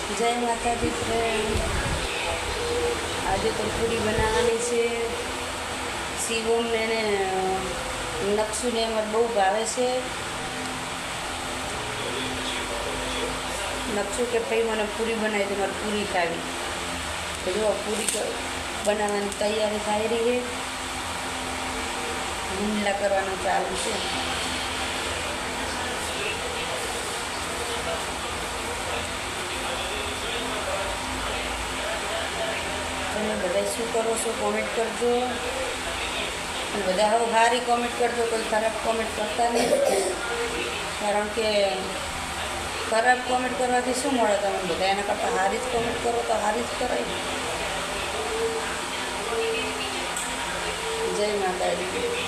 જય માતાજી ફ્રેન્ડ, આજે તો પૂરી બનાવવાની છે. શિવમને એને નકશુને એમાં બહુ ભાવે છે. નકશુ કે ભાઈ મને પૂરી બનાવી તો મારે પૂરી ખાવી. તો જો પૂરી બનાવવાની તૈયારી થઈ રહી છે. હુમલા કરવાનું ચાલુ છે. તમે બધા શું કરો છો કોમેન્ટ કરજો. અને બધા હવે સારી કોમેન્ટ કરજો, કોઈ ખરાબ કોમેન્ટ કરતા નહીં. કારણ કે ખરાબ કોમેન્ટ કરવાથી શું મળે તમને બધા? એના કરતાં સારી જ કોમેન્ટ કરો તો સારી જ કરાય. જય માતાજી.